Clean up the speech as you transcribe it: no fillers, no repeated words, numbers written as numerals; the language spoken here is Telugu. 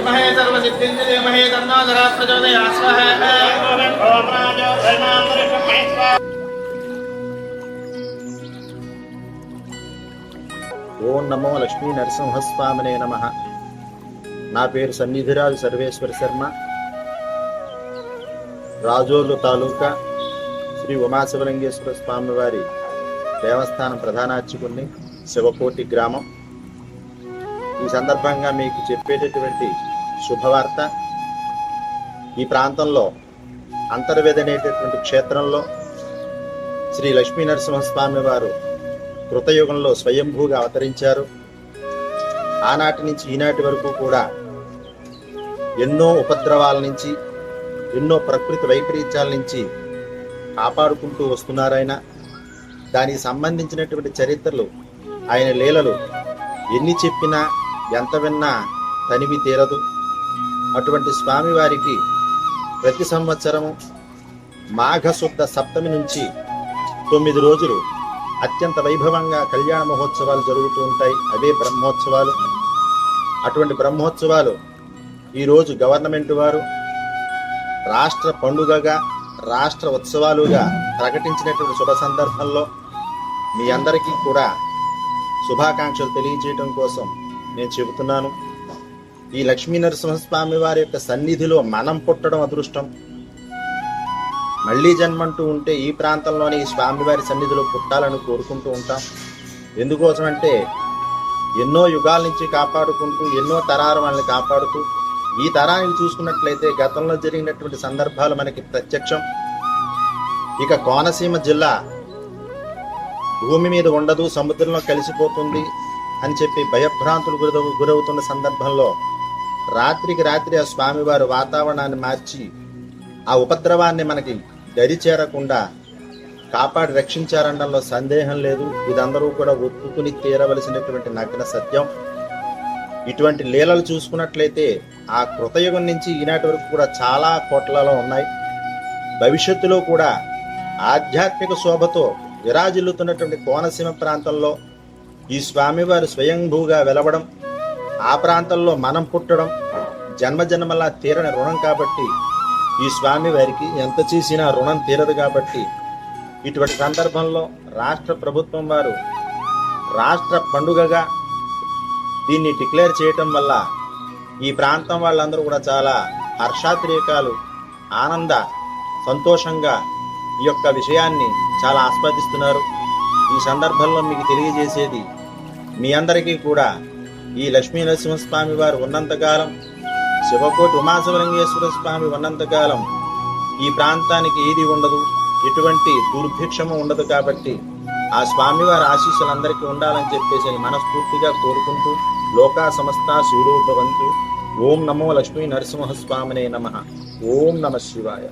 महे सर्वसिद्धिं देमहे तन्नो जरा प्रचोदयात् स्वाहा। ఓం నమో లక్ష్మీ నరసింహస్వామినే నమః. నా పేరు సన్నిధిరాజు సర్వేశ్వర శర్మ. రాజోలు తాలూకా శ్రీ ఉమాశివలింగేశ్వర స్వామి వారి దేవస్థానం ప్రధానార్చకుడిని, శివకోటి గ్రామం. ఈ సందర్భంగా మీకు చెప్పేటటువంటి శుభవార్త, ఈ ప్రాంతంలో అంతర్వేది అనేటటువంటి క్షేత్రంలో శ్రీ లక్ష్మీ నరసింహస్వామి వారు కృతయుగంలో స్వయంభూగా అవతరించారు. ఆనాటి నుంచి ఈనాటి వరకు కూడా ఎన్నో ఉపద్రవాల నుంచి, ఎన్నో ప్రకృతి వైపరీత్యాల నుంచి కాపాడుకుంటూ వస్తున్నారు ఆయన. దానికి సంబంధించినటువంటి చరిత్రలు, ఆయన లీలలు ఎన్ని చెప్పినా ఎంత విన్నా తనివి తీరదు. అటువంటి స్వామివారికి ప్రతి సంవత్సరము మాఘశుద్ధ సప్తమి నుంచి 9 రోజులు అత్యంత వైభవంగా కళ్యాణ మహోత్సవాలు జరుగుతూ ఉంటాయి. అవే బ్రహ్మోత్సవాలు. అటువంటి బ్రహ్మోత్సవాలు ఈరోజు గవర్నమెంట్ వారు రాష్ట్ర పండుగగా, రాష్ట్ర ఉత్సవాలుగా ప్రకటించినటువంటి శుభ సందర్భంలో మీ అందరికీ కూడా శుభాకాంక్షలు తెలియజేయడం కోసం నేను చెబుతున్నాను. ఈ లక్ష్మీ నరసింహస్వామి వారి యొక్క సన్నిధిలో మనం పుట్టడం అదృష్టం. మళ్ళీ జన్మంటూ ఉంటే ఈ ప్రాంతంలోనే ఈ స్వామివారి సన్నిధిలో పుట్టాలని కోరుకుంటూ ఉంటాం. ఎందుకోసం అంటే ఎన్నో యుగాల నుంచి కాపాడుకుంటూ, ఎన్నో తరాల వాళ్ళని కాపాడుతూ, ఈ తరానికి చూసుకున్నట్లయితే గతంలో జరిగినటువంటి సందర్భాలు మనకి ప్రత్యక్షం. ఇక కోనసీమ జిల్లా భూమి మీద ఉండదు, సముద్రంలో కలిసిపోతుంది అని చెప్పి భయభ్రాంతులు గురవుతున్న సందర్భంలో రాత్రికి రాత్రి ఆ స్వామివారు వాతావరణాన్ని మార్చి ఆ ఉపద్రవాన్ని మనకి దరి చేరకుండా కాపాడి రక్షించారనడంలో సందేహం లేదు. ఇదందరూ కూడా ఒప్పుకుని తీరవలసినటువంటి నగ్న సత్యం. ఇటువంటి లీలలు చూసుకున్నట్లయితే ఆ కృతయుగం నుంచి ఈనాటి వరకు కూడా చాలా కోట్లలో ఉన్నాయి. భవిష్యత్తులో కూడా ఆధ్యాత్మిక శోభతో విరాజిల్లుతున్నటువంటి కోనసీమ ప్రాంతంలో ఈ స్వామివారు స్వయంభూగా వెలవడం, ఆ ప్రాంతంలో మనం పుట్టడం జన్మజన్మలా తీరని రుణం. కాబట్టి ఈ స్వామి వారికి ఎంత చేసినా రుణం తీరదు. కాబట్టి ఇటువంటి సందర్భంలో రాష్ట్ర ప్రభుత్వం వారు రాష్ట్ర పండుగగా దీన్ని డిక్లేర్ చేయటం వల్ల ఈ ప్రాంతం వాళ్ళందరూ కూడా చాలా హర్షాతిరేకాలు, ఆనంద సంతోషంగా ఈ యొక్క విషయాన్ని చాలా ఆస్వాదిస్తున్నారు. ఈ సందర్భంలో మీకు తెలియజేసేది, మీ అందరికీ కూడా ఈ లక్ష్మీ నరసింహస్వామి వారు ఉన్నంతకాలం, శివకోటి ఉమాశివలింగేశ్వర స్వామి ఉన్నంతకాలం ఈ ప్రాంతానికి ఏది ఉండదు, ఎటువంటి దుర్భిక్షము ఉండదు. కాబట్టి ఆ స్వామివారి ఆశీస్సులు అందరికీ ఉండాలని చెప్పేసి మనస్ఫూర్తిగా కోరుకుంటూ లోకా సమస్త శివరూపవంతు. ఓం నమో లక్ష్మీ నరసింహస్వామినే నమః. ఓం నమః శివాయ.